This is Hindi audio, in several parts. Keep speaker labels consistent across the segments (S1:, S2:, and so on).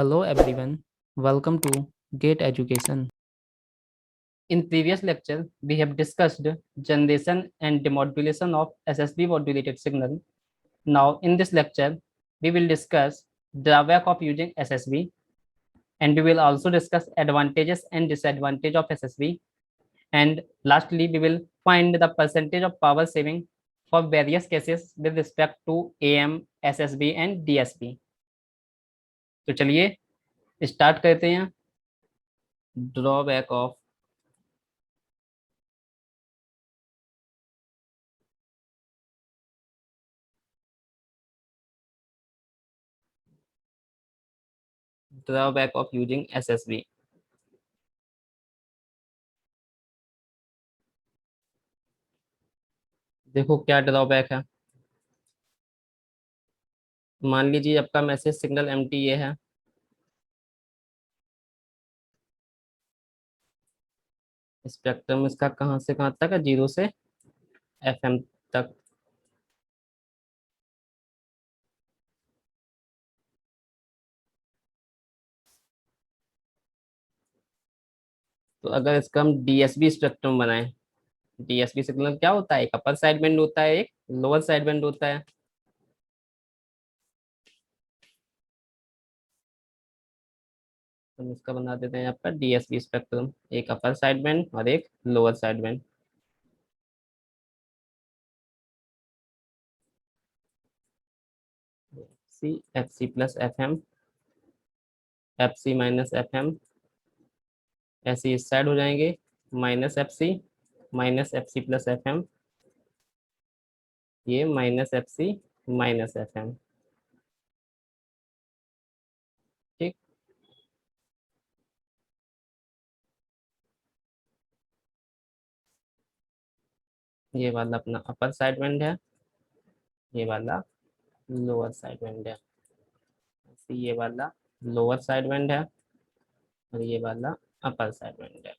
S1: Hello everyone, welcome to Gate Education. In previous lecture, we have discussed generation and demodulation of SSB modulated signal. Now in this lecture, we will discuss drawback of using SSB, and we will also discuss advantages and disadvantage of SSB. And lastly, we will find the percentage of power saving for various cases with respect to AM, SSB and DSB. तो चलिए स्टार्ट करते हैं। Drawback of drawback of using SSB. देखो क्या ड्रॉबैक है। मान लीजिए आपका मैसेज सिग्नल एमटीए है, स्पेक्ट्रम इसका कहाँ से कहाँ तक है, 0 से एफएम तक। तो अगर इसका हम डीएसबी स्पेक्ट्रम बनाए, डीएसबी सिग्नल क्या होता है, एक अपर साइड बैंड होता है, एक लोअर साइड बैंड होता है। हम इसका बना देते हैं आपका डीएसबी स्पेक्ट्रम, एक अपर साइड बैंड और एक lower side band. C F C plus F M, F C minus F M, ऐसे इस साइड हो जाएंगे, minus F C plus F M, ये minus F C minus F M. ठीक, ये वाला अपना अपर साइड बैंड है, ये वाला लोअर साइड बैंड है। ऐसे ये वाला लोअर साइड बैंड है और ये वाला अपर साइड बैंड है।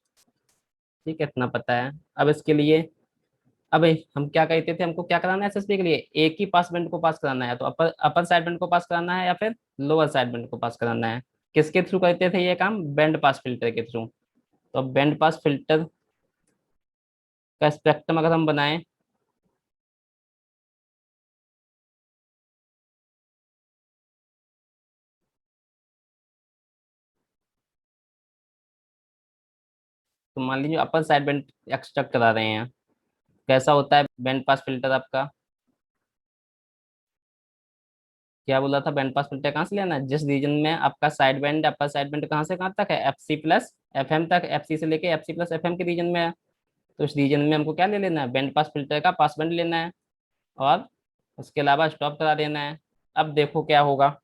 S1: ठीक है, इतना पता है। अब इसके लिए अब हम क्या कहते थे, हमको क्या कराना है एसएसबी के लिए, एक ही पास बैंड को पास कराना है, तो अपर अपर साइड बैंड को पास कराना है या फिर लोअर साइड बैंड को पास कराना है। किसके थ्रू करते थे ये काम, बैंड पास फिल्टर के थ्रू। तो अब बैंड पास फिल्टर का स्पेक्ट्रम अगर हम बनाएं, तो मान लीजिए अपर साइड बैंड एक्सट्रैक्ट करा रहे हैं, कैसा होता है बैंड पास फिल्टर आपका। क्या बोला था, बैंड पास फिल्टर कहाँ से लेना है, जिस रीजन में आपका side band upper side band कहाँ से कहाँ तक है, F C plus F M तक, एफ सी से लेके F C plus F M के रीजन में है। तो इस रीजन में हमको क्या ले लेना है, बैंड पास फिल्टर का पास बैंड लेना है और उसके अलावा स्टॉप करा देना है। अब देखो क्या होगा।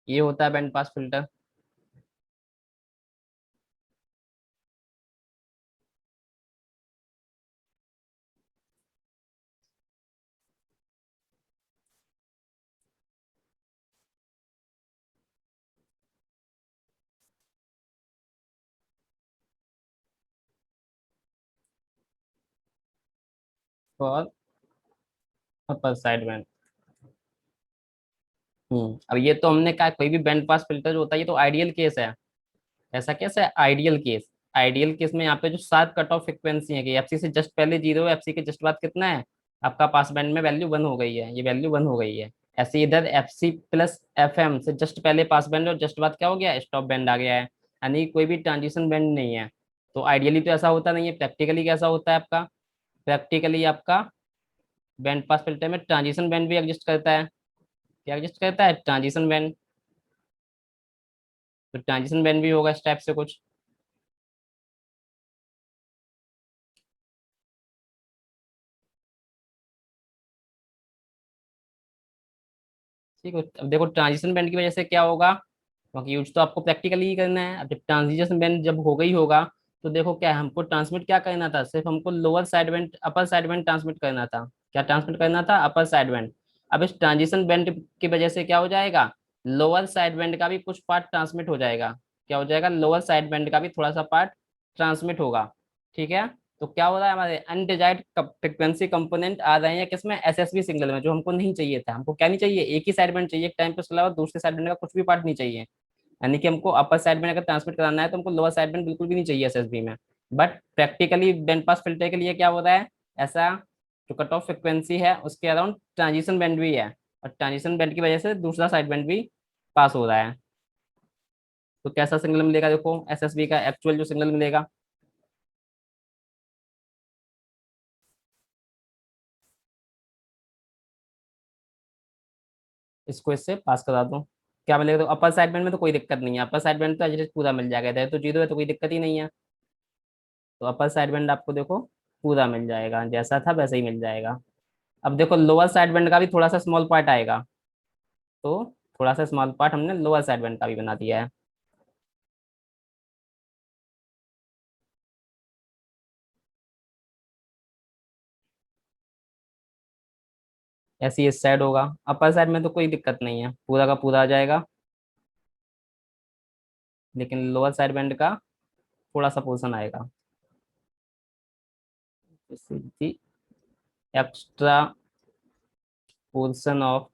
S1: ये होता है बैंड पास फिल्टर। और अपर साइड बैंड। अब ये तो हमने कहा कोई भी बैंड पास फिल्टर जो होता है ये तो आइडियल केस है। ऐसा कैसा है, आइडियल केस। आइडियल केस में यहाँ पे जो 7 कट ऑफ फ्रिक्वेंसी है कि एफसी से जस्ट पहले 0 है, एफसी के जस्ट बाद कितना है, आपका पास बैंड में वैल्यू 1 हो गई है, ये वैल्यू 1 हो गई है। ऐसे इधर एफसी प्लस एफएम से जस्ट पहले पास बैंड और जस्ट बाद क्या हो गया, स्टॉप बैंड आ गया है, यानी कोई भी ट्रांजिशन बैंड नहीं है। तो आइडियली तो ऐसा होता नहीं है, प्रैक्टिकली कैसा होता है आपका, प्रैक्टिकली आपका बैंड पास फिल्टर में ट्रांजिशन बैंड भी एग्जिस्ट करता है। क्या एग्जिस्ट करता है, ट्रांजिशन बैंड। तो ट्रांजिशन बैंड भी होगा इस टाइप से कुछ। ठीक है, अब देखो ट्रांजिशन बैंड की वजह से क्या होगा, क्योंकि यूज तो आपको प्रैक्टिकली ही करना है। अब जब ट्रांजिशन बैंड जब हो गई होगा, तो देखो क्या है, हमको ट्रांसमिट क्या करना था, सिर्फ हमको lower side band upper side band transmit करना था। क्या ट्रांसमिट करना था, अपर साइड बैंड। अब इस ट्रांजिशन बैंड की वजह से क्या हो जाएगा, लोअर साइड बैंड का भी कुछ पार्ट ट्रांसमिट हो जाएगा। क्या हो जाएगा, लोअर साइड बैंड का भी थोड़ा सा पार्ट ट्रांसमिट होगा। ठीक है, तो क्या हो रहा है, हमारे अनडिजायर्ड फ्रिक्वेंसी कंपोनेंट आ रहे हैं किसमें, एसएसबी सिग्नल में, जो हमको नहीं चाहिए था। हमको क्या नहीं चाहिए, एक ही साइड बैंड चाहिए एक टाइम पे, उसके अलावा दूसरे साइड बैंड का कुछ भी पार्ट नहीं चाहिए। यानी कि हमको अपर साइड बैंड अगर ट्रांसमिट कराना है तो हमको लोअर साइड बैंड बिल्कुल भी नहीं चाहिए एसएसबी में। But practically band pass filter के लिए क्या हो रहा है, ऐसा जो कट ऑफ फ्रिक्वेंसी है उसके अराउंड ट्रांजिशन बैंड भी है, और ट्रांजिशन बैंड की वजह से दूसरा साइड बैंड भी पास हो रहा है। तो कैसा सिग्नल मिलेगा, देखो एसएसबी का एक्चुअल जो सिग्नल मिलेगा, इसको इससे पास करा दो, क्या मिलेगा। तो अपर साइड बैंड में तो कोई दिक्कत नहीं है, अपर साइड बैंड तो एज इट इज पूरा मिल जाएगा, इधर तो जीरो है तो कोई दिक्कत ही नहीं है। तो अपर साइड बैंड आपको देखो पूरा मिल जाएगा, जैसा था वैसा ही मिल जाएगा। अब देखो लोअर साइड बैंड का भी थोड़ा सा स्मॉल पार्ट आएगा, तो थोड़ा सा स्मॉल पार्ट हमने लोअर साइड बैंड का भी बना दिया है। ऐसे ही इस साइड होगा, अपर साइड में तो कोई दिक्कत नहीं है, पूरा का पूरा आ जाएगा, लेकिन लोअर साइड बैंड का थोड़ा सा पोर्शन आएगा। Extra portion of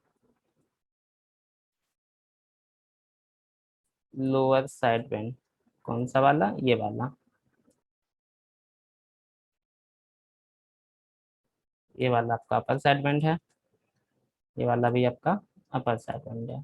S1: lower side band, कौन सा वाला, ये वाला, ये वाला आपका अपर साइड बैंड है, ये वाला भी आपका अपर साइड बैंड है।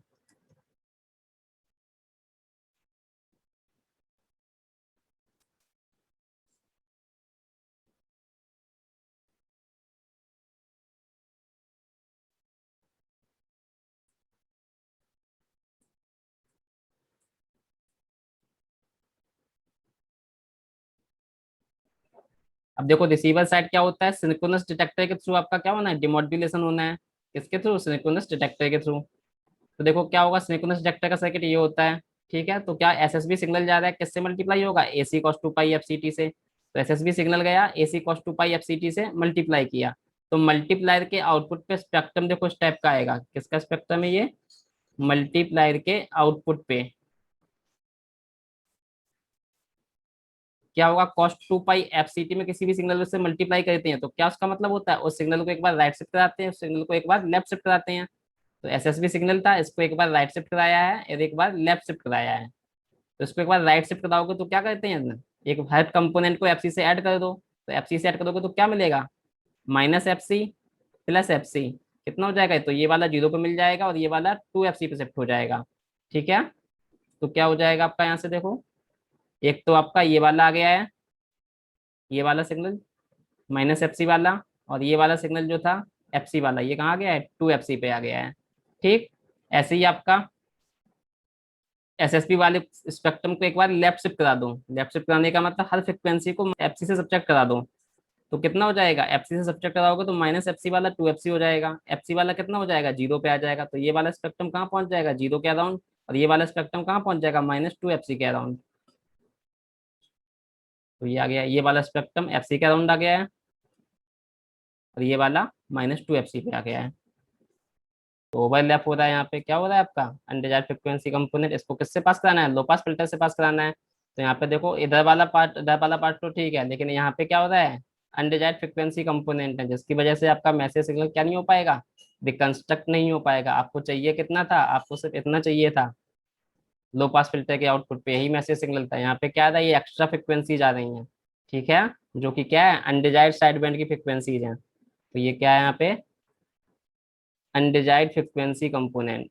S1: अब देखो रिसीवर साइड क्या होता है, सिंक्रोनस डिटेक्टर के थ्रू आपका क्या होना है, डिमोड्यूलेशन होना है। किसके थ्रू, सिंक्रोनस डिटेक्टर के थ्रू। तो देखो क्या होगा, सिंक्रोनस डिटेक्टर का सर्किट ये होता है। ठीक है, तो क्या एसएसबी सिग्नल जा रहा है, किससे मल्टीप्लाई होगा, एसी कॉस टू पाई एफसीटी से। तो एसएसबी सिग्नल गया एसी कॉस टू पाई एफसीटी से मल्टीप्लाई किया, तो मल्टीप्लायर के आउटपुट पे स्पेक्ट्रम देखो इस टाइप का आएगा, किसका स्पेक्ट्रम है ये, मल्टीप्लायर के आउटपुट पे क्या होगा, कॉस टू पाई एफसीटी में किसी भी सिग्नल से मल्टीप्लाई करते हैं तो क्या उसका मतलब होता है, उस सिग्नल को एक बार राइट शिफ्ट कराते हैं, उस सिग्नल को एक बार लेफ्ट शिफ्ट कराते हैं। तो एसएसबी सिग्नल था, इसको एक बार राइट शिफ्ट कराया है और एक बार लेफ्ट शिफ्ट कराया है। तो इसको एक बार राइट शिफ्ट कराओगे तो क्या करते हैं ना, एक हर कंपोनेंट को एफसी से ऐड कर दो, तो एफसी से ऐड करोगे तो क्या मिलेगा, माइनस एफसी प्लस एफसी, कितना हो जाएगा, तो ये वाला जीरो पे मिल जाएगा और ये वाला टू एफसी पे शिफ्ट हो जाएगा। ठीक है, तो क्या हो जाएगा आपका यहाँ से देखो, एक तो आपका ये वाला आ गया है, ये वाला सिग्नल माइनस एफसी वाला, और ये वाला सिग्नल जो था एफसी वाला, ये कहाँ आ गया है, टू एफसी पे आ गया है। ठीक, ऐसे ही आपका एसएसपी वाले स्पेक्ट्रम को एक बार लेफ्ट शिफ्ट करा दो, लेफ्ट शिफ्ट कराने का मतलब हर फ्रिक्वेंसी को एफसी से सब्ट्रैक्ट करा दो, तो कितना हो जाएगा, एफसी से सब्ट्रैक्ट कराओगे तो माइनस एफसी वाला टू एफसी हो जाएगा, एफसी वाला कितना हो जाएगा, जीरो पे आ जाएगा, तो ये वाला स्पेक्ट्रम कहाँ पहुंच जाएगा, जीरो के अराउंड, और ये वाला स्पेक्ट्रम कहाँ पहुंच जाएगा, माइनस टू एफसी के अराउंड। तो ये आ गया, ये वाला स्पेक्ट्रम एफसी के अराउंड आ गया है, और ये वाला माइनस टू एफसी पे आ गया है। तो ओवरलैप हो रहा है, यहाँ पे क्या हो रहा है आपका, अनडिजायर्ड फ्रिक्वेंसी कंपोनेंट, इसको किससे पास कराना है, लो पास फिल्टर से पास कराना है। तो यहाँ पे देखो इधर वाला पार्ट तो ठीक है, लेकिन यहाँ पे क्या हो रहा है, अनडिजायर्ड फ्रिक्वेंसी कंपोनेंट है, जिसकी वजह से आपका मैसेज सिग्नल क्या नहीं हो पाएगा, रिकंस्ट्रक्ट नहीं हो पाएगा। आपको चाहिए कितना था, आपको सिर्फ इतना चाहिए था, लो पास फिल्टर के आउटपुट पे यही मैसेज सिग्नल था, यहाँ पे क्या था, ये एक्स्ट्रा फ्रिक्वेंसीज आ रही हैं। ठीक है, जो कि क्या है, अनडिजायर्ड साइड बैंड की फ्रिक्वेंसीज हैं। तो ये क्या है यहाँ पे, अनडिजायर्ड फ्रिक्वेंसी कंपोनेंट।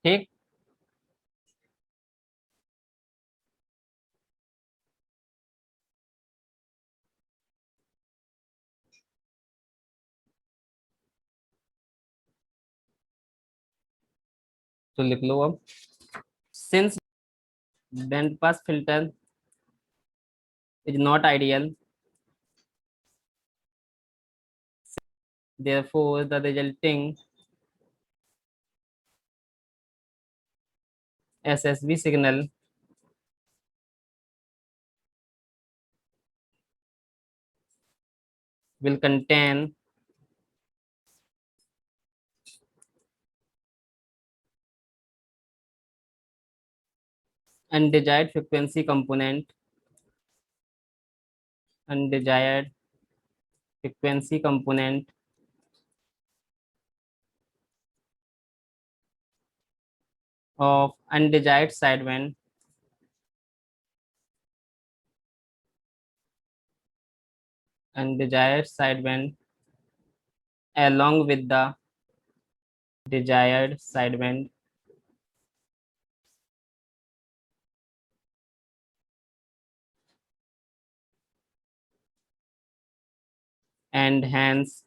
S1: ठीक, तो लिख लो अब, since band pass filter is not ideal, therefore the resulting SSB signal will contain undesired frequency component, undesired frequency component of undesired sideband, undesired sideband along with the desired sideband and hence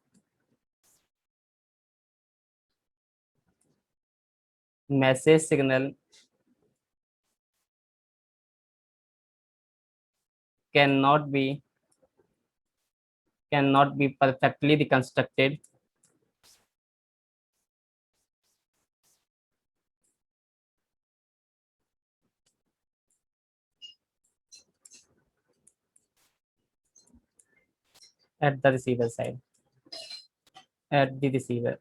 S1: message signal cannot be perfectly reconstructed at the receiver side, at the receiver.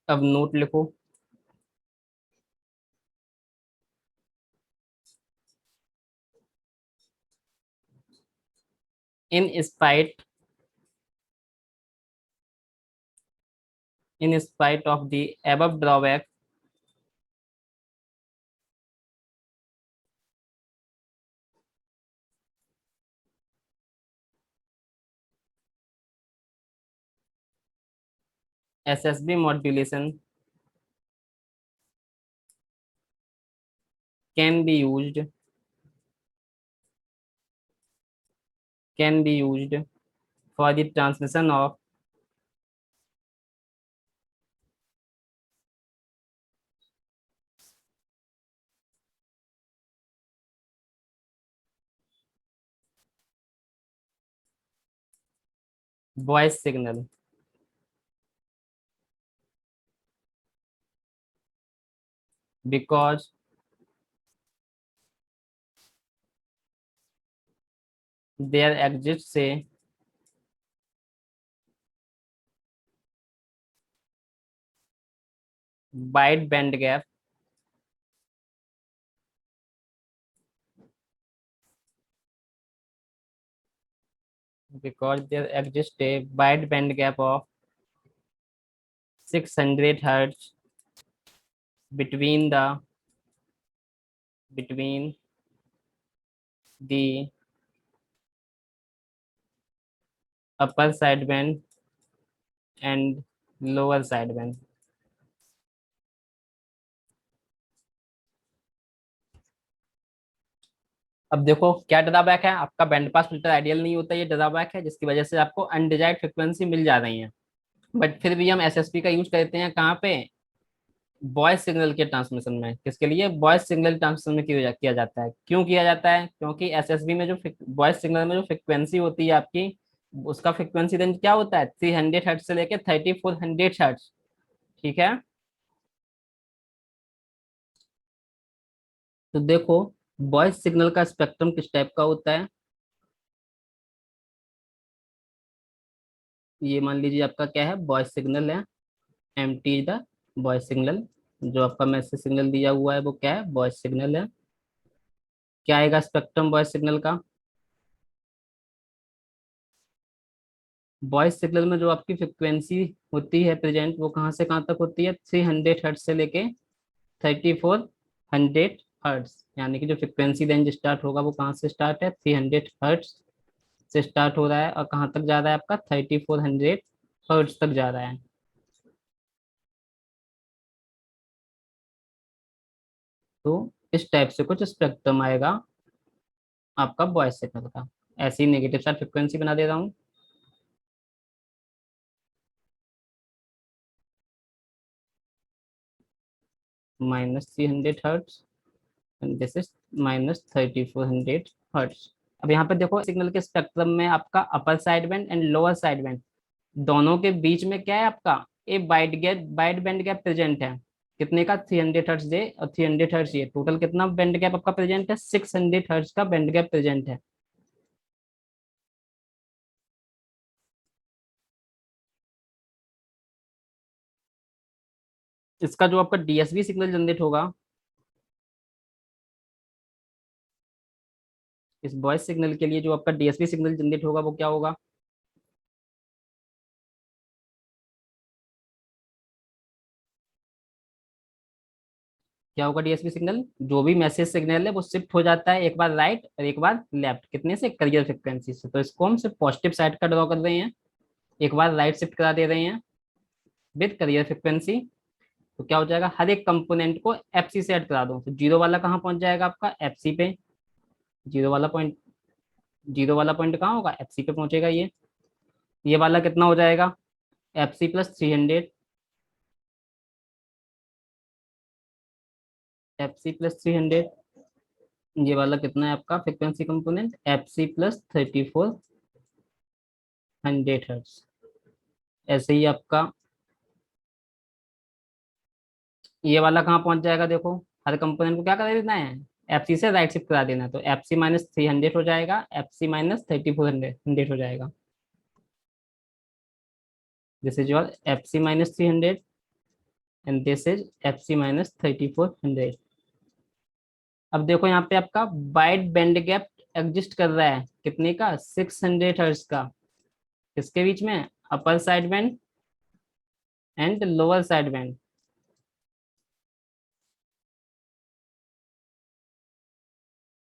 S1: अब नोट लिखो। in spite in spite of the above drawback, SSB modulation can be used for the transmission of voice signal because there exists a wide band gap of 600 hertz between between the upper sideband and lower sideband. अब देखो क्या ड्रॉबैक है, आपका बैंड पास फिल्टर आइडियल नहीं होता, ये ड्रॉबैक है जिसकी वजह से आपको अनडिजायर्ड फ्रिक्वेंसी मिल जा रही है। बट फिर भी हम एसएसपी का यूज करते हैं कहाँ पे, वॉइस सिग्नल के ट्रांसमिशन में। किसके लिए, वॉइस सिग्नल ट्रांसमिशन में किया जाता है। क्यों किया जाता है, क्योंकि एसएसबी में जो वॉइस सिग्नल में जो फ्रिक्वेंसी होती है आपकी, उसका फ्रिक्वेंसी रेंज क्या होता है, 300 हर्ट्ज से लेके 3400 हर्ट्ज। ठीक है, तो देखो वॉइस सिग्नल का स्पेक्ट्रम किस टाइप का होता है। ये मान लीजिए आपका क्या है, वॉइस सिग्नल है, M T is the voice signal. जो आपका मैसेज सिग्नल दिया हुआ है वो क्या है, वॉइस सिग्नल है। क्या आएगा स्पेक्ट्रम वॉइस सिग्नल का, वॉइस सिग्नल में जो आपकी फ्रिक्वेंसी होती है प्रेजेंट, वो कहाँ से कहाँ तक होती है, 300 हर्ट्ज से लेके 3400 हर्ट्ज। यानी कि जो फ्रिक्वेंसी रेंज स्टार्ट होगा वो कहाँ से स्टार्ट है, 300 हर्ट्ज से स्टार्ट हो रहा है और कहाँ तक जा रहा है आपका, 3400 हर्ट्ज तक जा रहा है। तो इस टाइप से कुछ स्पेक्ट्रम आएगा आपका वॉइस सिग्नल का। ऐसी नेगेटिव साइड फ्रिक्वेंसी बना दे रहा हूँ, -300 hertz and this is -3400 hertz. अब यहाँ पे देखो सिग्नल के स्पेक्ट्रम में आपका अपर side band and lower side band दोनों के बीच में क्या है आपका, एक वाइड बैंड गैप प्रेजेंट है। कितने का, 300 हर्ट्ज ये और 300 हर्ट्ज ये, टोटल कितना बैंड गैप आपका प्रेजेंट है, 600 हर्ट्ज का बैंड गैप प्रेजेंट है। इसका जो आपका डीएसबी सिग्नल जनरेट होगा, इस वॉइस सिग्नल के लिए जो आपका डीएसबी सिग्नल जनरेट होगा वो क्या होगा, क्या होगा डीएसपी सिग्नल, जो भी मैसेज सिग्नल है वो शिफ्ट हो जाता है एक बार राइट और एक बार लेफ्ट, कितने से, करियर फ्रिक्वेंसी से। तो इसको हम सिर्फ पॉजिटिव साइड का ड्रॉ कर रहे हैं, एक बार राइट शिफ्ट करा दे रहे हैं विद करियर फ्रिक्वेंसी। तो क्या हो जाएगा, हर एक कंपोनेंट को एफसी से ऐड करा दो, तो जीरो वाला कहाँ पहुंच जाएगा आपका, एफसी पे। जीरो वाला पॉइंट, जीरो वाला पॉइंट कहाँ होगा, एफसी पे पहुंचेगा ये वाला कितना हो जाएगा, एफसी प्लस 300, एफसी प्लस 300। ये वाला कितना है आपका frequency component, FC plus 3400 hertz. ऐसे ही आपका ये वाला कहाँ पहुंच जाएगा, देखो हर कंपोनेंट को क्या करा देना है, एफसी से राइट शिफ्ट करा देना है, तो एफसी माइनस 300 हो जाएगा, एफसी माइनस 3400 हो जाएगा। This is your FC minus 300 and this is FC minus 3400। अब देखो यहाँ पे आपका वाइड बैंड गैप एग्जिस्ट कर रहा है, कितने का, 600 हर्ट्ज का, किसके बीच में, अपर side band and lower side band.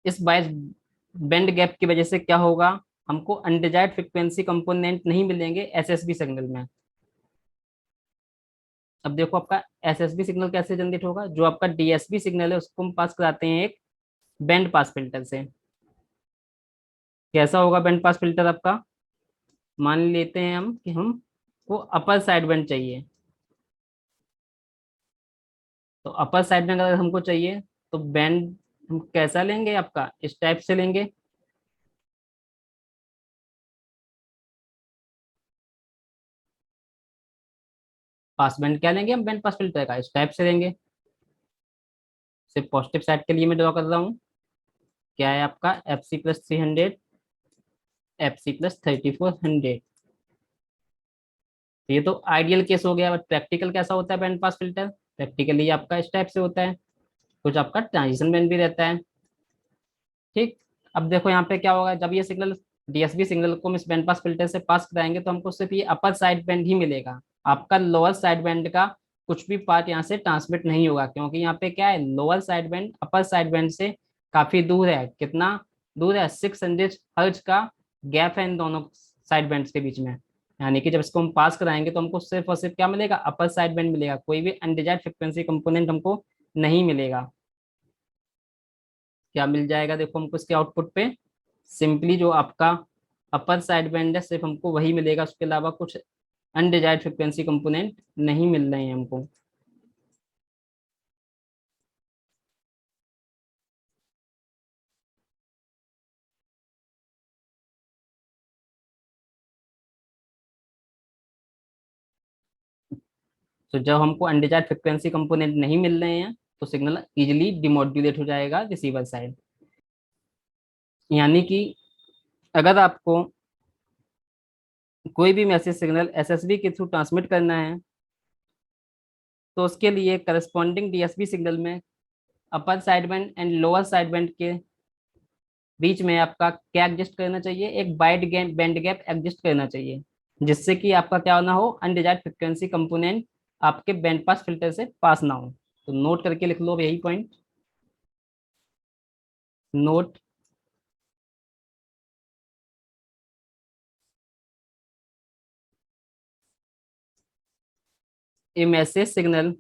S1: इस वाइड बैंड गैप की वजह से क्या होगा, हमको अनडिजायर्ड फ्रिक्वेंसी कंपोनेंट नहीं मिलेंगे एसएसबी सिग्नल में। अब देखो आपका एसएसबी सिग्नल कैसे जनरेट होगा, जो आपका डीएसबी सिग्नल है उसको हम पास कराते हैं एक बैंड पास फिल्टर से। कैसा होगा बैंड पास फिल्टर आपका, मान लेते हैं हम कि हम को अपर साइड बैंड चाहिए, तो अपर साइड बैंड अगर हमको चाहिए तो बैंड हम कैसा लेंगे आपका, इस टाइप से लेंगे। पास बैंड क्या लेंगे हम, बैंड पास फिल्टर का इस टाइप से लेंगे। सिर्फ पॉजिटिव साइड के लिए मैं ड्रॉ कर रहा हूँ, क्या है आपका, F C plus 300, F C plus 3400। ये तो आइडियल केस हो गया, बट प्रैक्टिकल कैसा होता है बैंड पास फिल्टर, प्रैक्टिकली आपका इस टाइप से होता है, कुछ आपका ट्रांजिशन बैंड भी रहता है। ठीक। अब देखो यहाँ पे क्या होगा, जब ये सिग्नल डीएसबी सिग्नल को हम इस बैंड पास फिल्टर से पास कराएंगे तो हमको सिर्फ ये अपर साइड बैंड ही मिलेगा, आपका लोअर साइड बैंड का कुछ भी पार्ट यहाँ से ट्रांसमिट नहीं होगा, क्योंकि यहाँ पे क्या है, lower side band upper side band से काफी दूर है, कितना दूर है, 600 हर्ट्ज का गैप है इन दोनों साइड बैंड्स के बीच में। यानी कि जब इसको हम पास कराएंगे तो हमको सिर्फ और सिर्फ क्या मिलेगा, अपर साइड बैंड मिलेगा, कोई भी अनडिजायर्ड फ्रिक्वेंसी कंपोनेंट हमको नहीं मिलेगा। क्या मिल जाएगा, देखो हमको इसके आउटपुट पे सिंपली जो आपका अपर साइड बैंड है सिर्फ हमको वही मिलेगा, उसके अलावा कुछ अनडिजायर्ड फ्रिक्वेंसी कंपोनेंट नहीं मिल रहे हैं हमको। तो जब हमको अनडिजायर्ड फ्रिक्वेंसी कंपोनेंट नहीं मिल रहे हैं तो सिग्नल इजिली डिमोड्यूलेट हो जाएगा रिसीवर साइड। यानी कि अगर आपको कोई भी मैसेज सिग्नल एसएसबी के थ्रू ट्रांसमिट करना है तो उसके लिए करस्पॉन्डिंग डीएसबी सिग्नल में अपर side band and lower side band के बीच में आपका क्या एग्जिस्ट करना चाहिए, एक वाइड बैंड गैप एग्जिस्ट करना चाहिए, जिससे कि आपका क्या ना हो, अनडिजायर्ड फ्रिक्वेंसी कंपोनेंट आपके बैंड पास फिल्टर से पास ना हो। तो नोट करके लिख लो अब यही point, note A message signal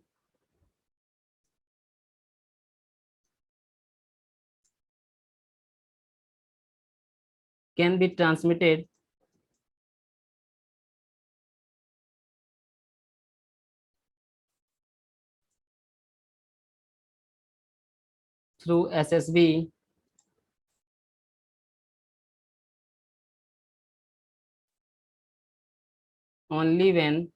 S1: can be transmitted through SSB only when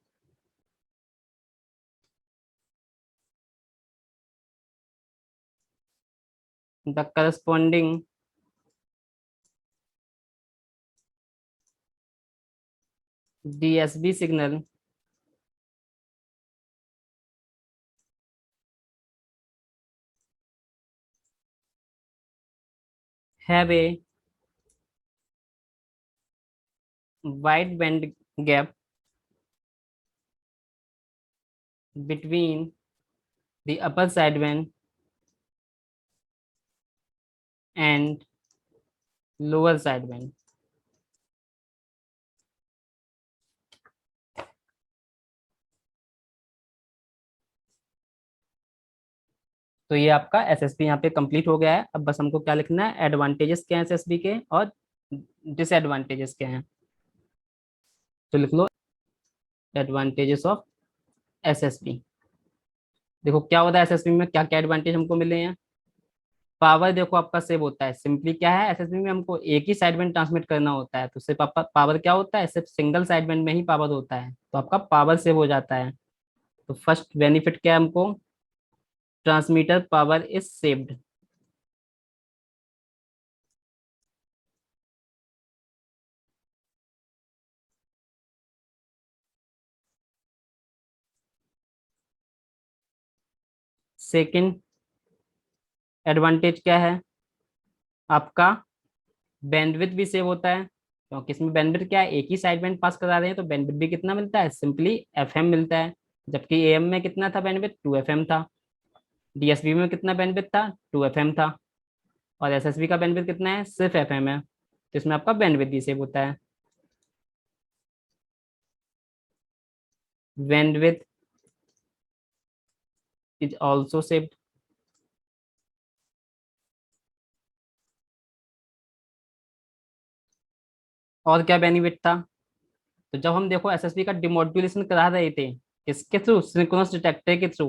S1: the corresponding DSB signal have a wide band gap between the upper sideband and lower sideband. तो ये आपका एसएसबी यहाँ पे कंप्लीट हो गया है। अब बस हमको क्या लिखना है, एडवांटेजेस क्या है एसएसबी के और डिसएडवांटेजेस क्या हैं। तो लिख लो एडवांटेजेस ऑफ एसएसबी। देखो क्या होता है एसएसबी में, क्या क्या एडवांटेज हमको मिले हैं। पावर देखो आपका सेव होता है। सिंपली क्या है, एसएसबी में हमको एक ही साइडबैंड ट्रांसमिट करना होता है, तो सिर्फ आपका पावर क्या होता है, सिर्फ सिंगल साइडबैंड में ही पावर होता है, तो आपका पावर सेव हो जाता है। तो फर्स्ट बेनिफिट क्या है हमको, transmitter power is saved. Second advantage क्या है, आपका बैंडविड्थ भी सेव होता है, क्योंकि इसमें बैंडविड्थ क्या है, एक ही साइडबैंड पास करा रहे हैं, तो बैंडविड्थ भी कितना मिलता है, सिंपली एफएम मिलता है। जबकि एएम में कितना था बैंडविड्थ, 2 एफएम था। डीएसबी में कितना बैंडविड्थ था, 2 एफएम था। और एसएसबी का बैंडविड्थ कितना है, सिर्फ एफएम है, तो इसमें आपका बैंडविड्थ भी सेव होता है। Bandwidth is also saved. और क्या बेनिफिट था, तो जब हम देखो एसएसबी का डिमोड्यूलेशन करा रहे थे, किसके थ्रू, सिंक्रोनस डिटेक्टर के थ्रू,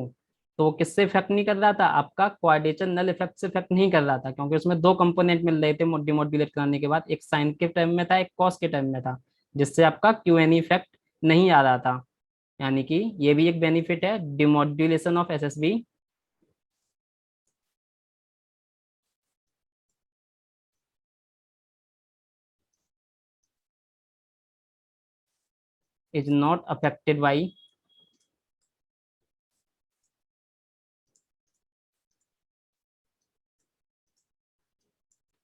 S1: तो वो किससे इफेक्ट नहीं कर रहा था, आपका क्वाड्रेचर नल इफेक्ट से इफेक्ट नहीं कर रहा था, क्योंकि उसमें दो कंपोनेंट मिल रहे थे डिमोड्यूलेट कराने के बाद, एक साइन के टर्म में था, एक कॉस के टर्म में था, जिससे आपका क्यूएनई इफेक्ट नहीं आ रहा था। यानी कि ये भी एक बेनिफिट है demodulation of SSB is not affected by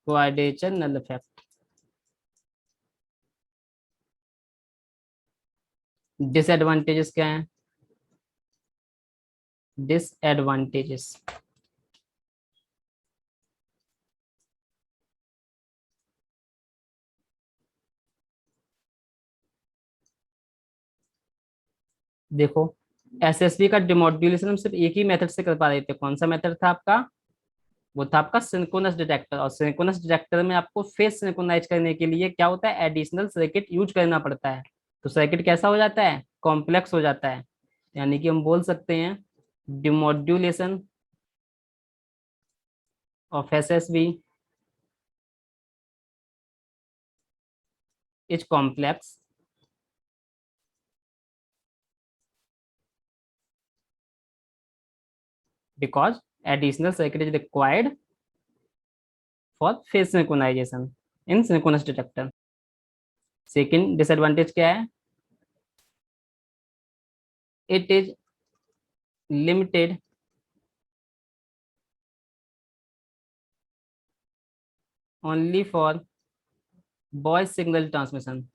S1: quadrature null effect. Disadvantages क्या है, डिसएडवांटेजेस देखो, एसएसबी का डिमोड्यूलेशन हम सिर्फ एक ही मेथड से कर पा रहे थे। कौन सा मेथड था आपका, वो था आपका सिंक्रोनस डिटेक्टर। और सिंक्रोनस डिटेक्टर में आपको फेस सिंक्रोनाइज करने के लिए क्या होता है, एडिशनल सर्किट यूज करना पड़ता है। तो सर्किट कैसा हो जाता है, कॉम्प्लेक्स हो जाता है। यानी कि हम बोल सकते हैं demodulation of SSB is complex because additional circuit is required for phase synchronization in synchronous detector. Second disadvantage क्या है, it is limited only for voice signal transmission.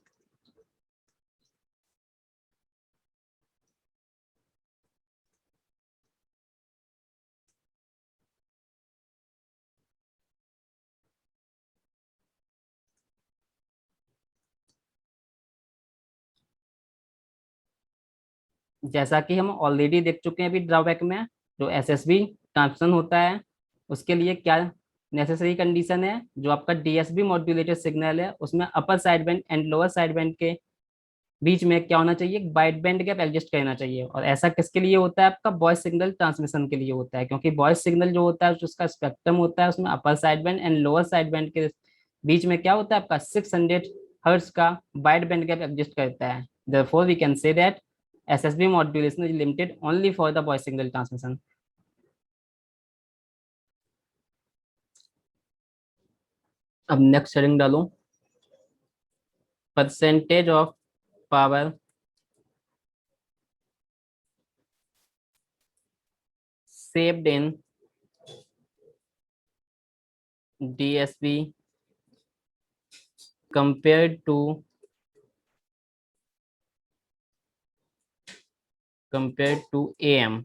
S1: जैसा कि हम ऑलरेडी देख चुके हैं अभी ड्रॉबैक में, जो एसएसबी ट्रांसमिशन होता है उसके लिए क्या नेसेसरी कंडीशन है, जो आपका डीएसबी मॉड्यूलेटेड सिग्नल है उसमें अपर side band and lower side band के बीच में क्या होना चाहिए, वाइड बैंड गैप एडजस्ट करना चाहिए। और ऐसा किसके लिए होता है, आपका वॉइस सिग्नल ट्रांसमिशन के लिए होता है, क्योंकि वॉइस सिग्नल जो होता है उसका स्पेक्ट्रम होता है, उसमें अपर side band and lower side band के बीच में क्या होता है, आपका 600 हर्ट्ज का वाइड बैंड गैप एडजस्ट करता है। therefore we can say that SSB modulation is limited only for the voice signal transmission. अब नेक्स्ट हेडिंग डालो, percentage of power saved in DSB compared to AM.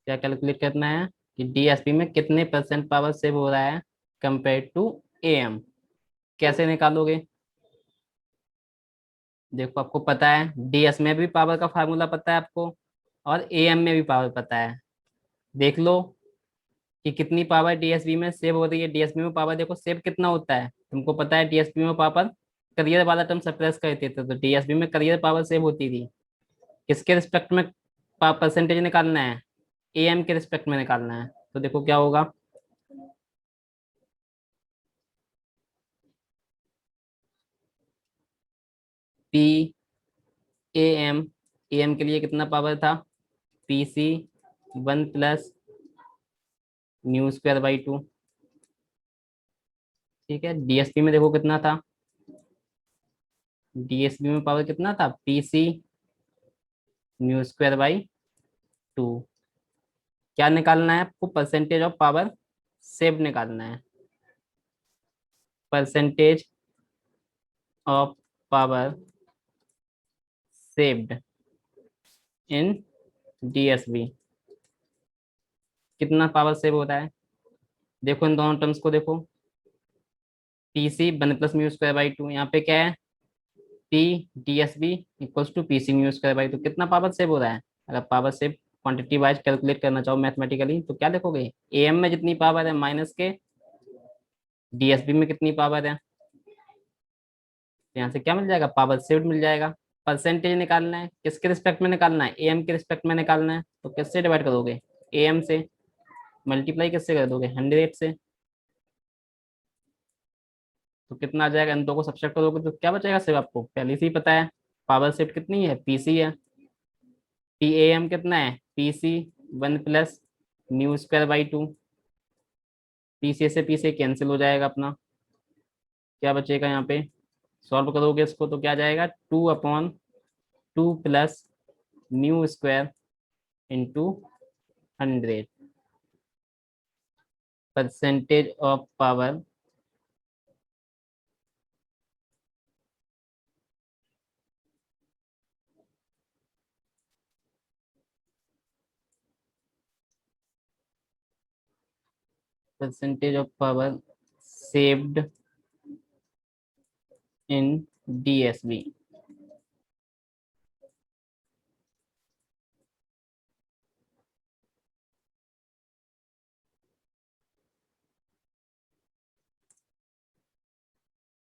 S1: क्या कैलकुलेट करना है कि डीएसपी में कितने परसेंट पावर सेव हो रहा है कंपेयर टू एएम। कैसे निकालोगे? देखो, आपको पता है डीएस में भी पावर का फार्मूला पता है आपको, और एएम में भी पावर पता है। देख लो कि कितनी पावर डीएसबी में सेव हो रही है। डीएसबी में पावर देखो सेव कितना होता है, तुमको पता है डीएसबी में पावर, करियर वाला टर्म सप्रेस करते थे तो डीएसबी में करियर पावर सेव होती थी। किसके रिस्पेक्ट में परसेंटेज निकालना है? एएम के रिस्पेक्ट में निकालना है। तो देखो क्या होगा, P A M, A M के लिए कितना पावर था? P C 1 + μ²/2। ठीक है, डीएसपी में देखो कितना था, डीएसपी में पावर कितना था? P C μ²/2। क्या निकालना है आपको? परसेंटेज ऑफ पावर सेव निकालना है। Percentage of power saved in DSB, कितना पावर सेव होता है? देखो इन दोनों टर्म्स को देखो, पी सी 1 + μ²/2, यहाँ पे क्या है? P D S B equals to P C μ²/2। कितना पावर सेव हो रहा है? अगर power save quantity wise calculate करना चाहो मैथमेटिकली तो क्या लिखोगे? एएम में जितनी पावर है माइनस के डीएसबी में कितनी पावर है। तो यहाँ से क्या मिल जाएगा? पावर सेव्ड मिल जाएगा। परसेंटेज निकालना है, किसके रिस्पेक्ट में निकालना है? एएम के रिस्पेक्ट में निकालना है। तो किससे डिवाइड करोगे? एएम से। मल्टीप्लाई किससे कर दोगे? 100 से। तो कितना आ जाएगा? इन दो को सब्ट्रैक्ट करोगे तो क्या बचेगा? सिर्फ आपको पहले से ही पता है पावर शिफ्ट कितनी है, पीसी है। पी ए एम कितना है? पीसी 1 + μ²/2। पीसी से पीसी कैंसिल हो जाएगा अपना, क्या बचेगा यहाँ पे? सॉल्व करोगे इसको तो क्या आ जाएगा? 2/2 + μ² into 100। Percentage of power percentage of power saved in DSB.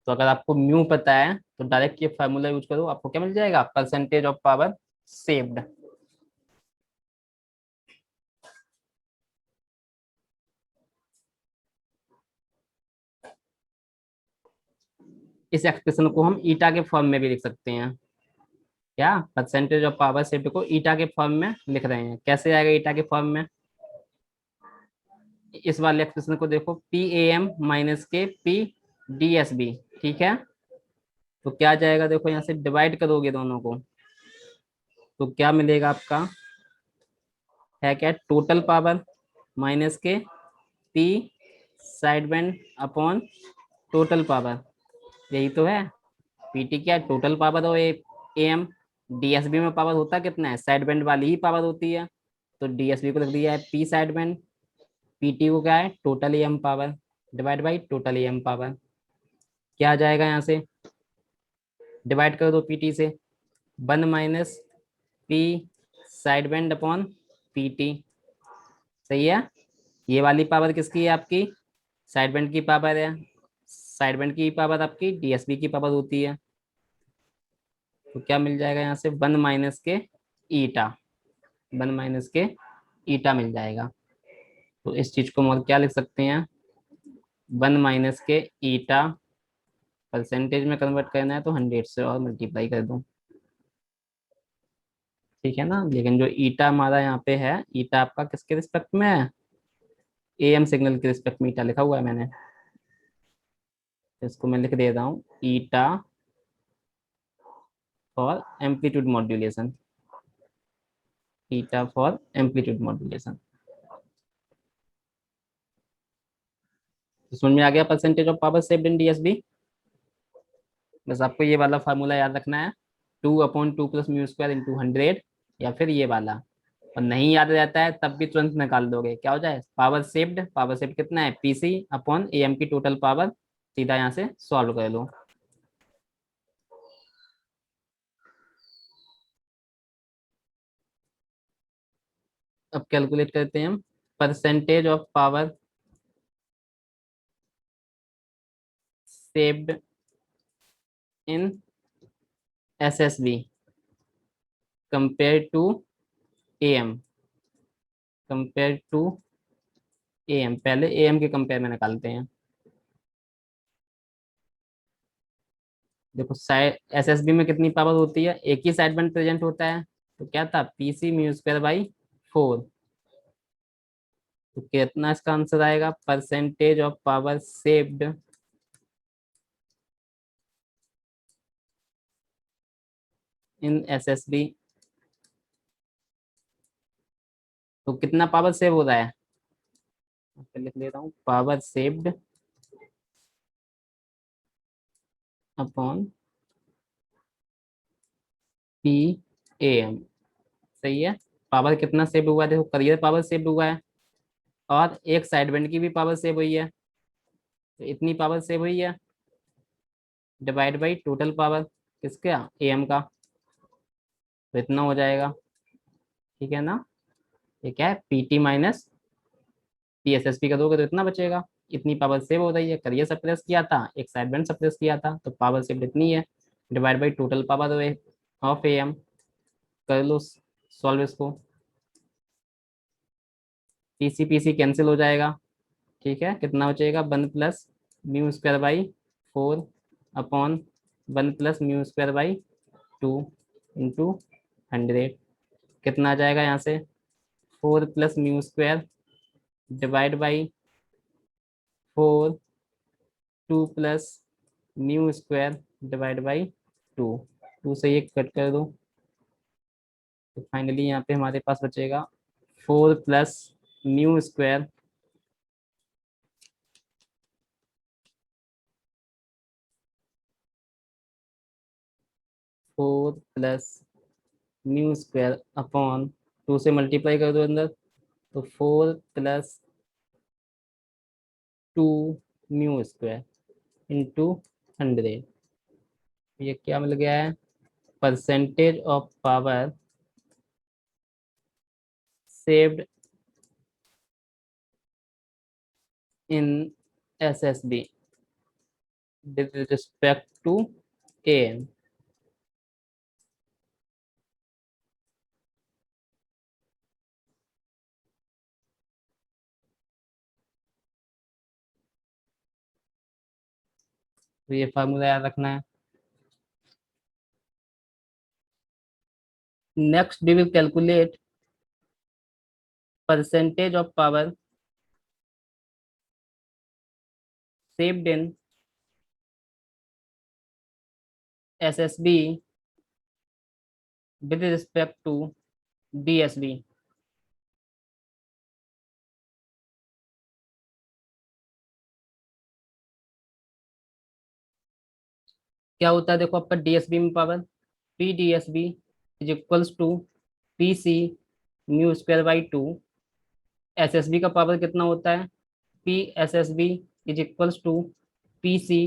S1: तो अगर आपको म्यू पता है तो डायरेक्ट ये फार्मूला यूज करो, आपको क्या मिल जाएगा? Percentage of power saved. इस एक्सप्रेशन को हम ईटा के फॉर्म में भी लिख सकते हैं। क्या? परसेंटेज ऑफ पावर सेव्ड को ईटा के फॉर्म में लिख रहे हैं। कैसे आएगा ईटा के फॉर्म में? इस वाले एक्सप्रेशन को देखो, पी ए एम माइनस के पी डी एस बी। ठीक है, तो क्या जाएगा? देखो यहाँ से डिवाइड करोगे दोनों को तो क्या मिलेगा आपका? है क्या? टोटल पावर माइनस के P side band upon total power. यही तो है। पीटी क्या है? टोटल पावर और ए एम। डीएसबी में पावर होता कितना है? साइड बैंड वाली ही पावर होती है। तो डीएसबी को लिख दिया है पी साइड बैंड, पीटी को क्या है? Total M power divide by total M power. क्या आ जाएगा यहाँ से? डिवाइड कर दो पीटी से, 1 - P side band upon PT. सही है। ये वाली पावर किसकी है? आपकी साइड बैंड की पावर है। साइड बैंड की पावर आपकी डीएसबी की पावर होती है। तो क्या मिल जाएगा यहाँ से? 1 - के ईटा, 1 - के ईटा मिल जाएगा। तो इस चीज को हम और क्या लिख सकते हैं? 1 - के ईटा, परसेंटेज में कन्वर्ट करना है तो 100 से और मल्टीप्लाई कर दूं। ठीक है ना। लेकिन जो ईटा हमारा यहाँ पे है, ईटा आपका किसके रिस्पेक्ट में है? एएम सिग्नल के रिस्पेक्ट में ईटा लिखा हुआ है मैंने, तो इसको मैं लिख दे रहा हूँ eta for amplitude modulation, eta for amplitude modulation. तो समझ में आ गया percentage of power saved in DSB. बस आपको ये वाला फार्मूला याद रखना है, 2/2 प्लस म्यू स्क्वायर इंटू 100, या फिर ये वाला। और नहीं याद रहता है तब भी तुरंत निकाल दोगे, क्या हो जाए पावर सेव्ड, पावर सेव्ड कितना है पीसी अपॉन एएम की टोटल पावर, सीधा यहाँ से सॉल्व कर लो। अब कैलकुलेट करते हैं हम percentage of power saved in SSB compare to AM, compare to AM. पहले एएम के कंपेयर में निकालते हैं। देखो साइड एसएसबी में कितनी पावर होती है, एक ही साइड बैंड प्रेजेंट होता है, तो क्या था पीसी म्यू स्क्वायर बाई 4। तो कितना इसका आंसर आएगा, percentage of power saved in SSB. तो कितना पावर सेव हो रहा है, लिख ले रहा हूँ power saved upon P M. सही है, पावर कितना सेव हुआ है, देखो करियर पावर सेव हुआ है, और एक साइड बैंड की भी पावर सेव हुई है, तो इतनी पावर सेव हुई है, डिवाइड बाई टोटल पावर किसका एम का, तो इतना हो जाएगा। ठीक है ना, ये क्या है पीटी माइनस पीएसएसपी का दोगे तो इतना बचेगा। इतनी पावर सेव हो रही है, करियर सप्रेस किया था, एक साइड बैंड सप्रेस किया था, तो पावर सेव इतनी है, divide by total power of M. कर लो सॉल्व इसको, पीसी पीसी कैंसिल हो जाएगा। ठीक है, कितना बचेगा 1 plus mu square by 4 upon 1 plus mu square by 2 into 100। कितना आ जाएगा यहाँ से 4 plus mu square divide by 4, 2 plus mu square divide by 2, 2 से ये कट कर दो, तो फाइनली यहाँ पे हमारे पास बचेगा 4 plus mu square 4 plus mu square upon 2 से मल्टीप्लाई कर दो अंदर, तो 4 प्लस 2 म्यू स्क्वायर इंटू 100। ये क्या मिल गया है, percentage of power saved in SSB with respect to AM। तो ये फार्मूला याद रखना है। Next we will calculate percentage of power saved in SSB with respect to DSB। क्या होता है देखो आपका डीएसबी में power, P DSB is equals to P C mu square by 2। SSB का पावर कितना होता है, P S S B is equals to P C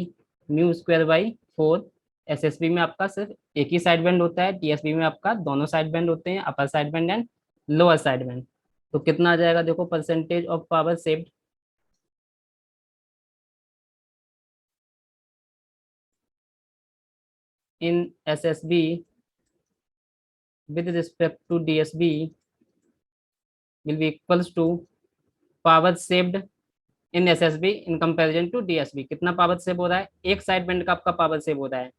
S1: mu square by 4। SSB में आपका सिर्फ एक ही साइड बैंड होता है, टीएसबी में आपका दोनों साइड बैंड होते हैं, अपर side band and lower side band. तो कितना आ जाएगा देखो percentage of power saved in SSB with respect to DSB will be equals to power saved in SSB in comparison to DSB. कितना पावर सेव हो रहा है, एक साइड बैंड का आपका पावर सेव हो रहा है,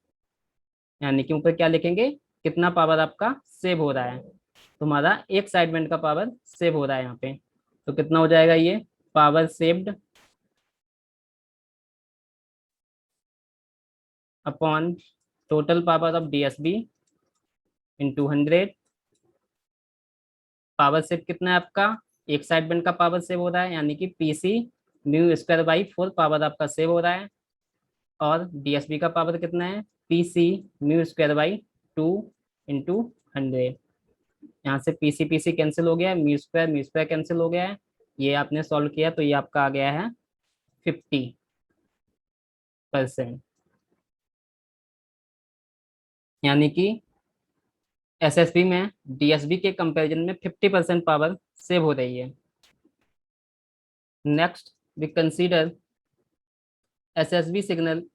S1: यानी कि ऊपर क्या लिखेंगे कितना पावर आपका सेव हो रहा है, तुम्हारा एक साइड बैंड का पावर सेव हो रहा है यहाँ पे। तो कितना हो जाएगा ये power saved upon total power of DSB into 100। Power save कितना है आपका, एक साइड बैंड का पावर सेव हो रहा है, यानी कि PC mu square by 4 power आपका सेव हो रहा है। और डीएसबी का पावर कितना है, PC mu square by 2 into 100। यहाँ से पीसी पीसी कैंसिल हो गया है, म्यू स्क्वायर कैंसिल हो गया है। ये आपने सॉल्व किया तो ये आपका आ गया है 50%। यानी कि एसएसबी में डीएसबी के कंपैरिजन में 50% पावर सेव हो रही है। Next we consider SSB signal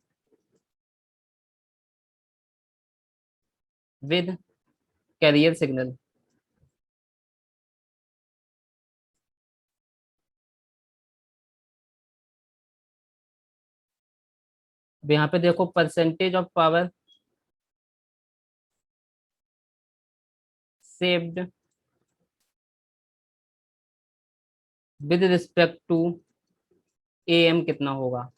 S1: with carrier signal. अब यहाँ पे देखो percentage of power saved with respect to AM कितना होगा।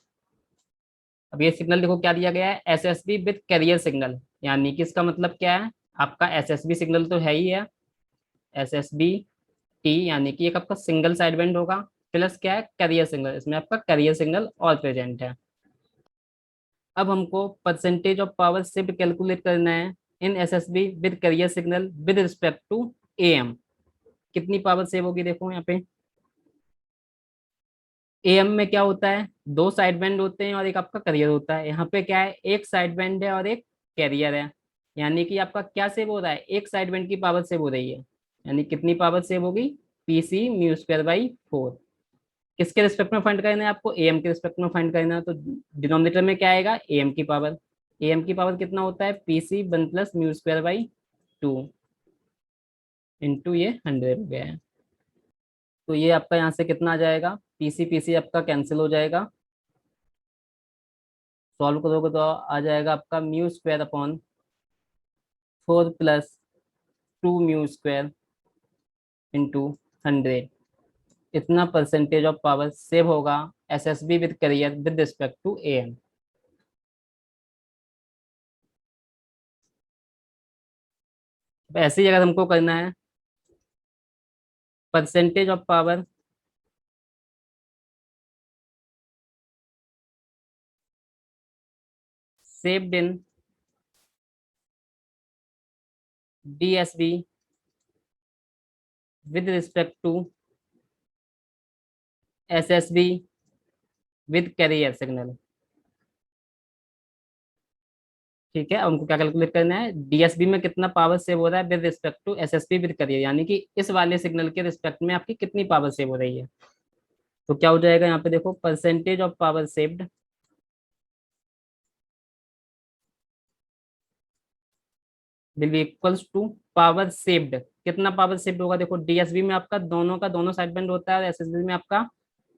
S1: अब ये सिग्नल देखो क्या दिया गया है, एसएसबी विद कैरियर सिग्नल, यानी कि इसका मतलब क्या है, आपका एसएसबी सिग्नल तो है ही है, एसएसबी टी, यानी कि एक आपका सिंगल साइड बैंड होगा, प्लस क्या है कैरियर सिग्नल, इसमें आपका कैरियर सिग्नल और प्रेजेंट है। अब हमको percentage of power shift calculate करना है in SSB with carrier signal with respect to AM. कितनी पावर सेव होगी देखो यहाँ पे, एएम में क्या होता है, दो साइड बैंड होते हैं और एक आपका कैरियर होता है। यहाँ पे क्या है, एक साइड बैंड है और एक कैरियर है, यानी कि आपका क्या सेव हो रहा है, एक साइड बैंड की पावर सेव हो रही है। यानी कितनी पावर सेव होगी, पीसी म्यू स्क्वायर बाई 4। किसके रिस्पेक्ट में फाइंड करना है आपको, एएम के रिस्पेक्ट में फाइंड करना है, तो डिनोमिनेटर में क्या आएगा, एएम की पावर। एएम की पावर कितना होता है, पीसी 1 + μ² बाई 2 इंटू ये 100 हो गया है। तो ये आपका यहाँ से कितना आ जाएगा, पीसी पीसी आपका कैंसिल हो जाएगा, सॉल्व करोगे तो आ जाएगा आपका μ² + 2 μ² इंटू 100। इतना परसेंटेज ऑफ पावर सेव होगा SSB with carrier with respect to AM. ऐसे ही अगर हमको करना है percentage of power saved in DSB with respect to SSB with carrier signal. ठीक है, अब हमको क्या कैलकुलेट करना है, डीएसबी में कितना पावर सेव हो रहा है with respect to SSB with carrier, यानी कि इस वाले सिग्नल के रिस्पेक्ट में आपकी कितनी पावर सेव हो रही है। तो क्या हो जाएगा यहाँ पे देखो, percentage of power saved will be equals to power saved. कितना पावर सेव्ड होगा, देखो डीएसबी में आपका दोनों का दोनों साइड बैंड होता है, और एसएसबी में आपका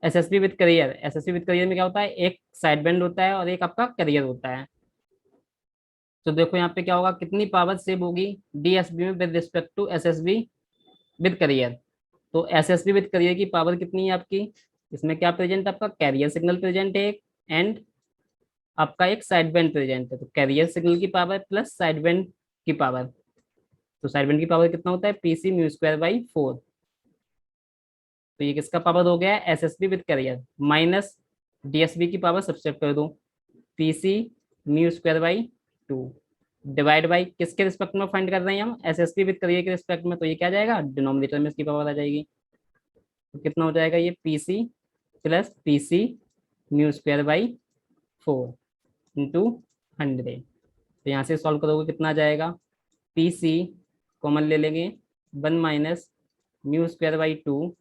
S1: SSB with career, SSB with career में क्या होता है, एक साइड बैंड होता है और एक आपका करियर होता है। तो देखो यहाँ पे क्या होगा, कितनी पावर सेव होगी डीएसबी में with respect to SSB with carrier. तो एसएसबी विद करियर की पावर कितनी है आपकी, इसमें क्या प्रेजेंट है आपका, कैरियर सिग्नल प्रेजेंट है एक, एंड आपका एक साइड बैंड प्रेजेंट है। तो कैरियर सिग्नल की पावर प्लस साइड बैंड की पावर, तो साइड बैंड की पावर कितना होता है, पीसी μ² बाई 4। तो ये किसका पावर हो गया है, SSB with carrier minus DSB की पावर सब्सट्रैक्ट कर दो, पीसी μ² बाई 2 डिवाइड बाई किसके रिस्पेक्ट में फाइंड कर रहे हैं हम, एसएसबी विद कैरियर के रिस्पेक्ट में, तो ये क्या आ जाएगा, डिनोमिनेटर में इसकी पावर आ जाएगी। तो कितना हो जाएगा, ये पीसी प्लस पीसी μ²बाई 4 इंटू 100। तो यहाँ से सॉल्व करोगे कितना आ जाएगा, पीसी कॉमन ले लेंगे, 1 - μ² बाई 2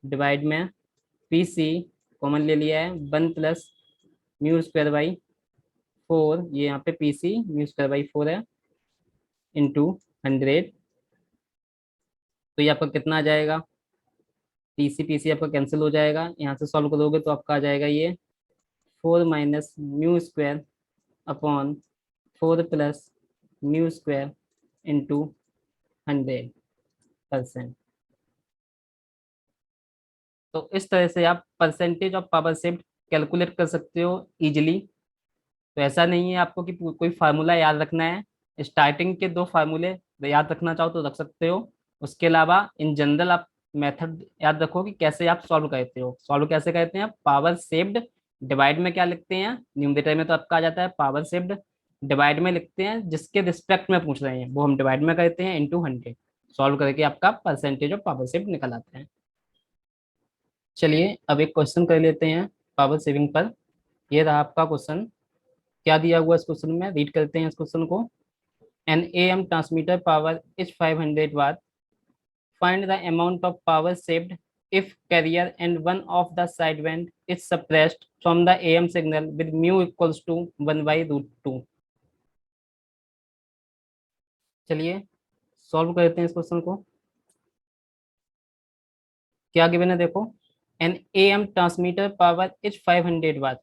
S1: डिवाइड में पीसी कॉमन ले लिया है, 1 + μ² बाई 4, ये यहाँ पे पीसी μ²बाई 4 है इंटू 100। तो ये आपका कितना आ जाएगा, पीसी पीसी आपका कैंसिल हो जाएगा, यहाँ से सॉल्व करोगे तो आपका आ जाएगा ये 4 - μ² अपॉन 4 + μ² इंटू 100%। तो इस तरह से आप percentage of power saved calculate कर सकते हो इजिली। तो ऐसा नहीं है आपको कि कोई फार्मूला याद रखना है। स्टार्टिंग के दो फार्मूले याद रखना चाहो तो रख सकते हो। उसके अलावा इन जनरल आप मेथड याद रखो कि कैसे आप सॉल्व करते हो। सॉल्व कैसे करते हैं? पावर सेव्ड डिवाइड में क्या लिखते हैं, न्यूमरेटर में तो आपका आ जाता है पावर सेव्ड, डिवाइड में लिखते हैं जिसके रिस्पेक्ट में पूछ रहे हैं वो हम डिवाइड में करते हैं इंटू 100। सॉल्व करके आपका परसेंटेज ऑफ पावर सेव्ड निकल आता है। चलिए अब एक क्वेश्चन कर लेते हैं पावर सेविंग पर। ये रहा आपका क्वेश्चन। क्या दिया हुआ इस क्वेश्चन में, रीड करते हैं इस क्वेश्चन को। An AM transmitter power is 500 watt. Find the amount of power saved if carrier and one of the sideband is suppressed from the AM signal with mu equals to 1 by root 2। चलिए सॉल्व करते हैं इस क्वेश्चन को। क्या गिवन है देखो, an AM transmitter power is 500 watt,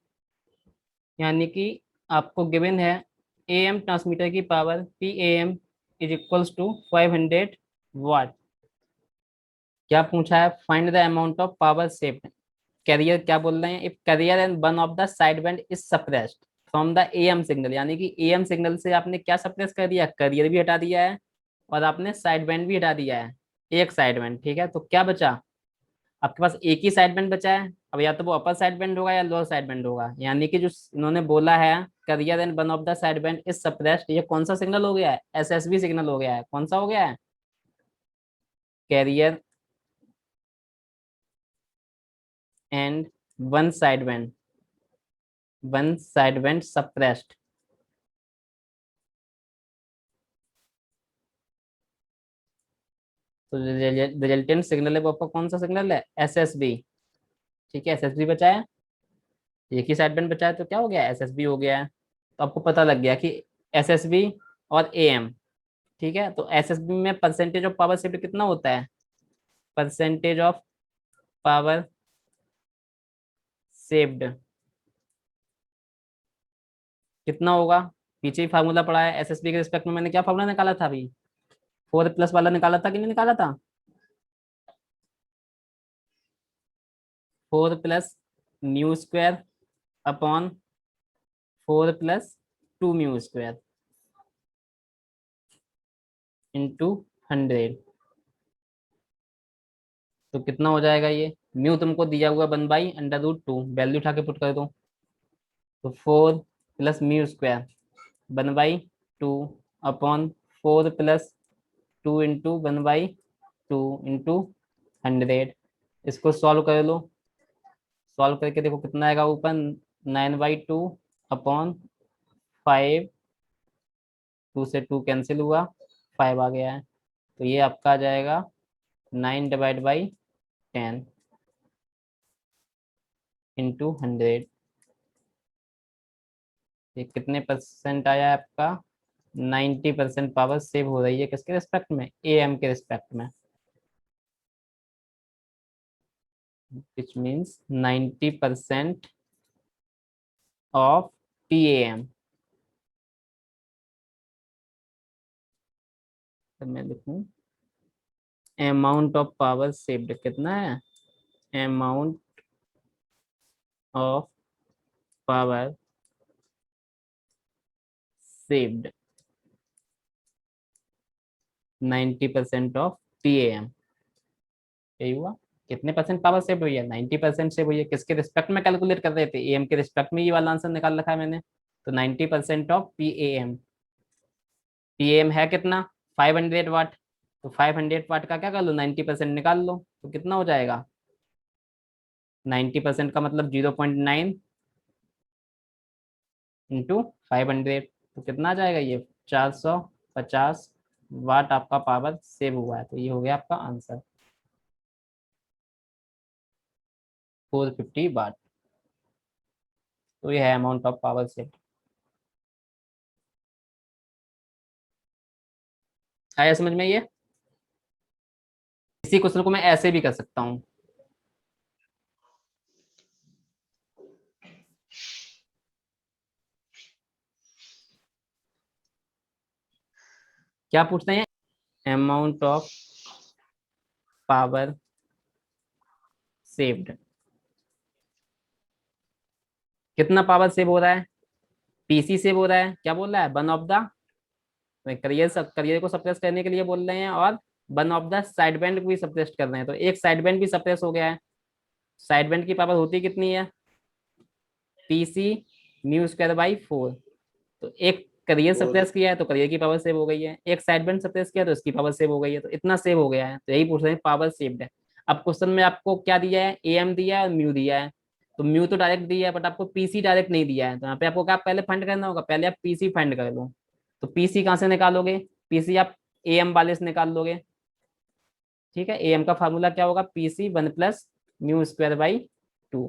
S1: यानी कि आपको गिवन है एएम ट्रांसमीटर की power P AM is equals to 500 watt. क्या पूछा है? Find the amount of power saved. Carrier क्या बोल रहे हैं? If carrier and one of the side band is suppressed from the AM signal, यानी कि एएम सिग्नल से आपने क्या सप्रेस कर दिया? कैरियर भी हटा दिया है और आपने साइड बैंड भी हटा दिया है। एक साइड बैंड, ठीक है। तो क्या बचा? आपके पास एक ही साइड बैंड बचा है। अब या तो वो अपर साइड बैंड होगा या लोअर साइड बैंड होगा, यानी कि जो इन्होंने बोला है carrier and one of the side band is suppressed, ये कौन सा सिग्नल हो गया है? एसएसबी सिग्नल हो गया है। कौन सा हो गया है? Carrier and one side band, one side band suppressed. तो रिजल्टेंट सिग्नल है वो आपका कौन सा सिग्नल है? एसएसबी। ठीक है, एसएसबी बचा है। एक ही साइड बैंड बचा है तो क्या हो गया? एसएसबी हो गया है। तो आपको पता लग गया कि एसएसबी और एएम। ठीक है, तो एसएसबी में परसेंटेज ऑफ पावर शिफ्ट कितना होता है? परसेंटेज ऑफ पावर सेव्ड कितना होगा? पीछे ही फार्मूला पड़ा है। एसएसबी के रिस्पेक्ट में मैंने क्या फार्मूला निकाला था अभी? 4 प्लस वाला निकाला था कि नहीं निकाला था? 4 plus mu square upon 4 plus 2 mu square into 100। तो कितना हो जाएगा ये? म्यू तुमको दिया हुआ 1/√2, वैल्यू उठा के पुट कर दो। तो 4 plus mu square 1/2 upon 4 plus 2 into 1/2 into 100। इसको सॉल्व कर लो। सॉल्व करके देखो कितना आएगा ऊपर। 9/2 अपॉन 5, 2 से 2 कैंसिल हुआ, 5 आ गया है। तो ये आपका आ जाएगा 9/10 इंटू 100। ये कितने परसेंट आया है आपका? 90% पावर सेव हो रही है किसके रिस्पेक्ट में? एएम के रिस्पेक्ट में, विच मीन्स 90% ऑफ पीएएम। तो मैं लिखूं अमाउंट ऑफ पावर सेव्ड कितना है? Amount of power saved 90% of PAM. यही हुआ। कितने परसेंट पावर सेव हुई है? 90% सेव हुई है। किसके रिस्पेक्ट में कैलकुलेट कर रहे थे? एएम के रिस्पेक्ट में ये वाला आंसर निकाल रखा है मैंने। तो 90% ऑफ पीएएम। पीएम है कितना? 500 वाट। तो 500 वाट का क्या कर लो? 90% निकाल लो तो कितना हो जाएगा? 90% का मतलब 0.9 इंटू 500। तो कितना आ जाएगा ये? 450 वाट आपका पावर सेव हुआ है। तो ये हो गया आपका आंसर, 450 वाट। तो ये है अमाउंट ऑफ पावर सेव। आया समझ में ये? इसी क्वेश्चन को मैं ऐसे भी कर सकता हूँ। क्या पूछते हैं? Amount of power saved. कितना पावर सेव हो रहा है? पीसी सेव हो रहा है। क्या बोल रहा है? वन ऑफ द करियर को सप्रेस करने के लिए बोल रहे हैं, और one of the side band को भी सप्रेस कर रहे हैं, तो एक साइड बैंड भी सप्रेस हो गया है। साइड बैंड की पावर होती कितनी है? PC mu square by 4। तो एक करियर सप्रेस किया है तो करियर की पावर सेव हो गई है, एक साइड बैंड सप्रेस किया तो इसकी पावर सेव हो गई है, तो इतना सेव हो गया है, तो यही पूछ रहे हैं पावर सेव्ड है। अब क्वेश्चन में आपको क्या दिया है? एम दिया है और म्यू दिया है। तो म्यू तो डायरेक्ट दिया है, बट आपको पीसी डायरेक्ट नहीं दिया है, तो यहाँ पे आपको क्या पहले फाइंड करना होगा? पहले आप पीसी फाइंड कर लो। तो पीसी कहाँ से निकालोगे? पीसी आप एम वाले से निकाल लोगे। ठीक है, एम का फार्मूला क्या होगा? PC one plus mu square by 2।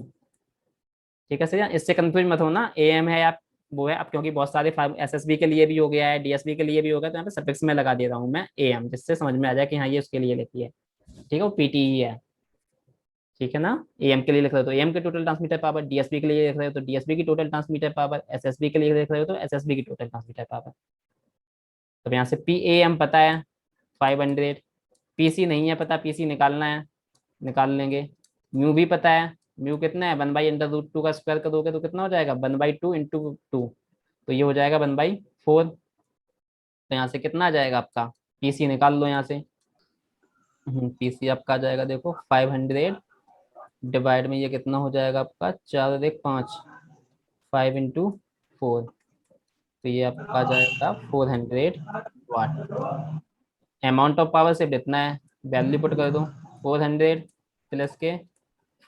S1: ठीक है, सही है। इससे कंफ्यूज मत होना, एम है आप वो है अब, क्योंकि बहुत सारे एसएसबी के लिए भी हो गया है, डीएसबी के लिए भी हो गया, तो यहाँ पे सफिक्स में लगा दे रहा हूँ मैं एम, जिससे समझ में आ जाए कि हाँ ये उसके लिए लेती है। ठीक है, वो पीटीई है। ठीक है ना? एम के लिए लिख रहे हो तो एम के टोटल ट्रांसमीटर पावर, डीएसबी के लिए लिख रहे हो तो डीएसबी की टोटल ट्रांसमीटर पावर, एसएसबी के लिए लिख रहे हो तो एसएसबी की टोटल ट्रांसमीटर पावर। तो यहाँ से पी ए एम पता है 500, पीसी नहीं है पता, पीसी निकालना है, निकाल लेंगे। म्यू भी पता है, म्यू कितना है? 1/√2 का स्क्वायर करोगे तो कितना हो जाएगा? 1/2 × 2। तो ये हो जाएगा 1/4। तो यहाँ से कितना आ जाएगा आपका? पीसी निकाल लो यहाँ से। पीसी आपका आ जाएगा, देखो 500 डिवाइड में ये कितना हो जाएगा आपका? 4 और 1 5, 5 × 4। तो ये आपका आ जाएगा 400 वाट। अमाउंट ऑफ पावर सिर्फ इतना है, वैल्यू पुट कर दो। 400 प्लस के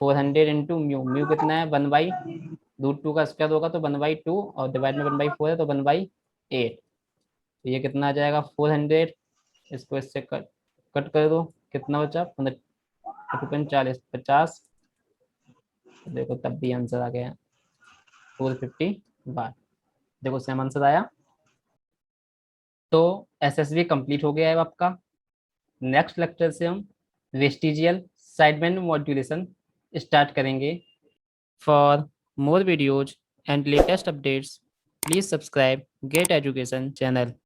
S1: 400 इंटू म्यू, म्यू कितना है? 1/√2 का स्क्वायर होगा तो 1/2, और डिवाइड में 1/4 है तो 1/8। तो ये कितना आ जाएगा? 400। इसको इससे कट कट कर दो, कितना बचा? 50। तो देखो तब भी आंसर आ गया 450 वाट। देखो सेम आंसर आया। तो एसएसबी कंप्लीट हो गया है आपका। नेक्स्ट लेक्चर से हम वेस्टिजियल साइडबैंड मॉड्यूलेशन स्टार्ट करेंगे। For more videos and latest updates, please subscribe get education channel.